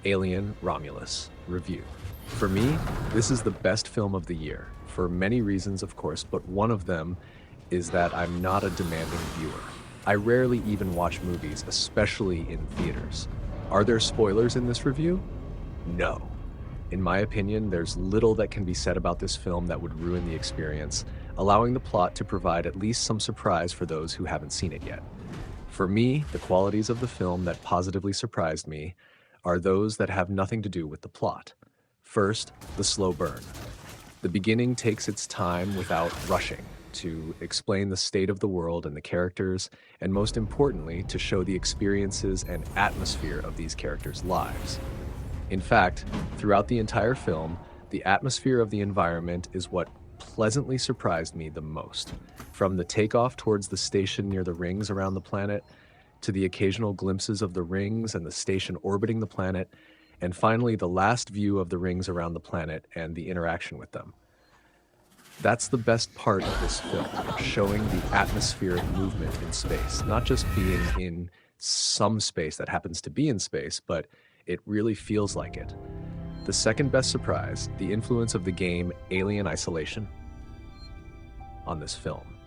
Alien Romulus review. For me, this is the best film of the year, for many reasons, of course, but one of them is that I'm not a demanding viewer. I rarely even watch movies, especially in theaters. Are there spoilers in this review? No. In my opinion, there's little that can be said about this film that would ruin the experience, allowing the plot to provide at least some surprise for those who haven't seen it yet. For me, the qualities of the film that positively surprised me are those that have nothing to do with the plot. First, the slow burn. The beginning takes its time without rushing to explain the state of the world and the characters, and most importantly, to show the experiences and atmosphere of these characters' lives. In fact, throughout the entire film, the atmosphere of the environment is what pleasantly surprised me the most. From the takeoff towards the station near the rings around the planet, to the occasional glimpses of the rings and the station orbiting the planet, and finally the last view of the rings around the planet and the interaction with them. That's the best part of this film, showing the atmospheric movement in space, not just being in some space that happens to be in space, but it really feels like it. The second best surprise, the influence of the game Alien Isolation on this film.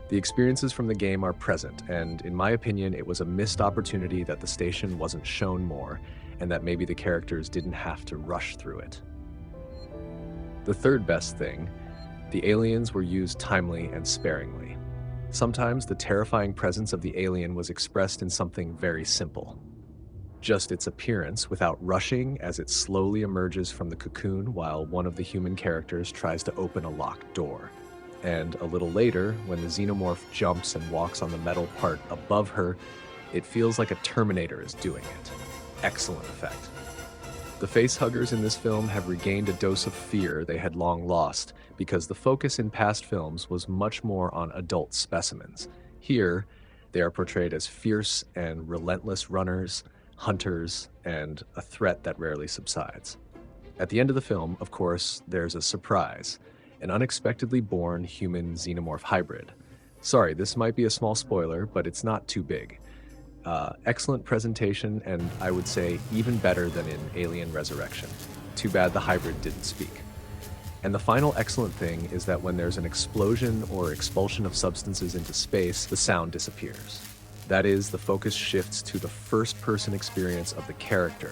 The experiences from the game are present, and in my opinion, it was a missed opportunity that the station wasn't shown more, and that maybe the characters didn't have to rush through it. The third best thing, the aliens were used timely and sparingly. Sometimes the terrifying presence of the alien was expressed in something very simple. Just its appearance without rushing as it slowly emerges from the cocoon while one of the human characters tries to open a locked door. And a little later, when the xenomorph jumps and walks on the metal part above her, it feels like a Terminator is doing it. Excellent effect. The facehuggers in this film have regained a dose of fear they had long lost, because the focus in past films was much more on adult specimens. Here, they are portrayed as fierce and relentless runners, hunters, and a threat that rarely subsides. At the end of the film, of course, there's a surprise, an unexpectedly born human xenomorph hybrid. Sorry, this might be a small spoiler, but it's not too big. Excellent presentation, and I would say even better than in Alien Resurrection. Too bad the hybrid didn't speak. And the final excellent thing is that when there's an explosion or expulsion of substances into space, the sound disappears. That is, the focus shifts to the first-person experience of the character,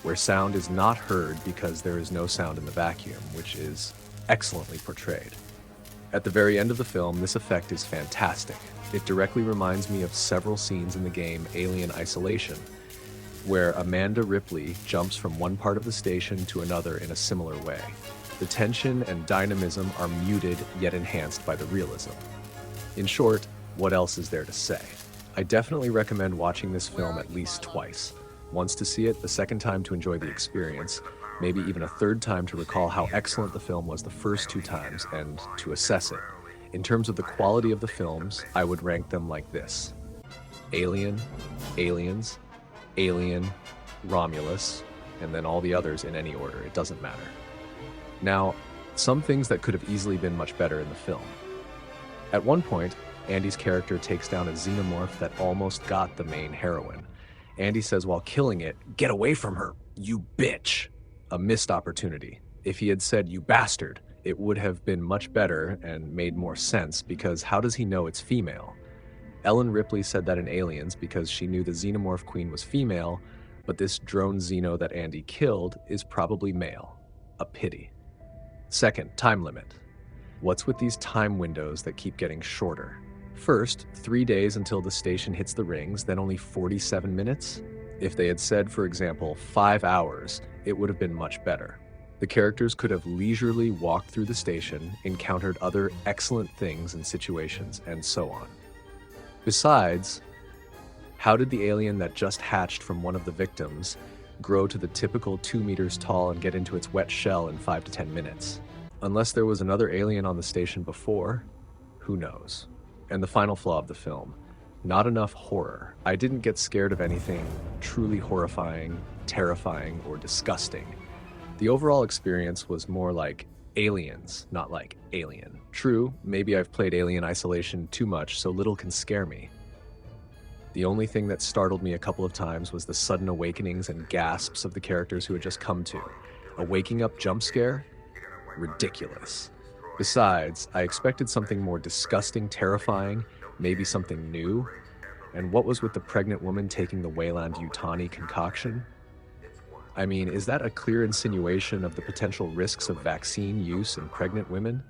where sound is not heard because there is no sound in the vacuum, which is excellently portrayed. At the very end of the film, this effect is fantastic. It directly reminds me of several scenes in the game Alien Isolation, where Amanda Ripley jumps from one part of the station to another in a similar way. The tension and dynamism are muted yet enhanced by the realism. In short, what else is there to say? I definitely recommend watching this film at least twice. Once to see it, the second time to enjoy the experience, maybe even a third time to recall how excellent the film was the first two times and to assess it. In terms of the quality of the films, I would rank them like this: Alien, Aliens, Alien, Romulus, and then all the others in any order. It doesn't matter. Now, some things that could have easily been much better in the film. At one point, Andy's character takes down a xenomorph that almost got the main heroine. Andy says while killing it, "Get away from her, you bitch!" A missed opportunity. If he had said, "You bastard," it would have been much better and made more sense, because how does he know it's female? Ellen Ripley said that in Aliens because she knew the xenomorph queen was female, but this drone xeno that Andy killed is probably male. A pity. Second, time limit. What's with these time windows that keep getting shorter? First, 3 days until the station hits the rings, then only 47 minutes? If they had said, for example, 5 hours, it would have been much better. The characters could have leisurely walked through the station, encountered other excellent things and situations, and so on. Besides, how did the alien that just hatched from one of the victims grow to the typical 2 meters tall and get into its wet shell in 5 to 10 minutes? Unless there was another alien on the station before, who knows? And the final flaw of the film, not enough horror. I didn't get scared of anything truly horrifying, terrifying, or disgusting. The overall experience was more like Aliens, not like Alien. True, maybe I've played Alien Isolation too much, so little can scare me. The only thing that startled me a couple of times was the sudden awakenings and gasps of the characters who had just come to. A waking up jump scare? Ridiculous. Besides, I expected something more disgusting, terrifying, maybe something new. And what was with the pregnant woman taking the Wayland Yutani concoction? I mean, is that a clear insinuation of the potential risks of vaccine use in pregnant women?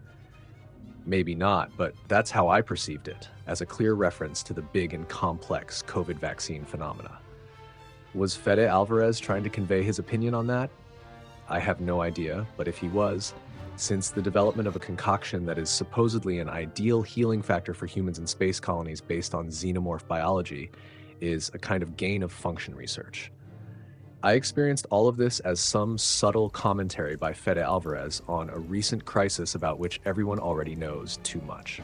Maybe not, but that's how I perceived it, as a clear reference to the big and complex COVID vaccine phenomena. Was Fede Alvarez trying to convey his opinion on that? I have no idea, but if he was, since the development of a concoction that is supposedly an ideal healing factor for humans in space colonies based on xenomorph biology is a kind of gain of function research. I experienced all of this as some subtle commentary by Fede Alvarez on a recent crisis about which everyone already knows too much.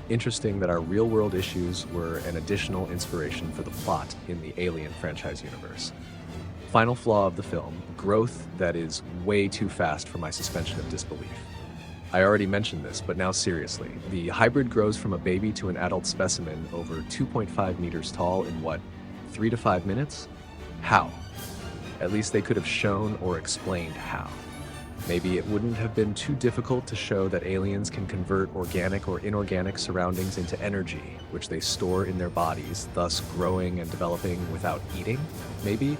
Interesting that our real-world issues were an additional inspiration for the plot in the Alien franchise universe. Final flaw of the film, growth that is way too fast for my suspension of disbelief. I already mentioned this, but now seriously. The hybrid grows from a baby to an adult specimen over 2.5 meters tall in what, 3 to 5 minutes? How? At least they could have shown or explained how. Maybe it wouldn't have been too difficult to show that aliens can convert organic or inorganic surroundings into energy, which they store in their bodies, thus growing and developing without eating, maybe?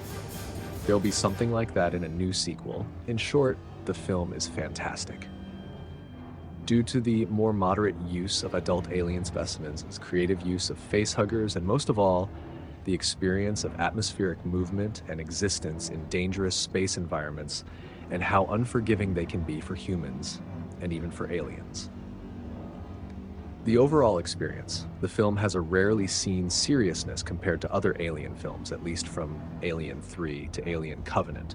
There'll be something like that in a new sequel. In short, the film is fantastic. Due to the more moderate use of adult alien specimens, its creative use of facehuggers, and most of all, the experience of atmospheric movement and existence in dangerous space environments, and how unforgiving they can be for humans, and even for aliens. The overall experience, the film has a rarely seen seriousness compared to other Alien films, at least from Alien 3 to Alien Covenant.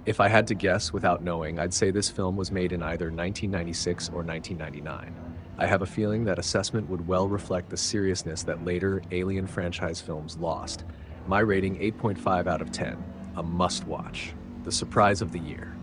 If I had to guess without knowing, I'd say this film was made in either 1996 or 1999. I have a feeling that assessment would well reflect the seriousness that later Alien franchise films lost. My rating 8.5 out of 10, a must-watch, the surprise of the year.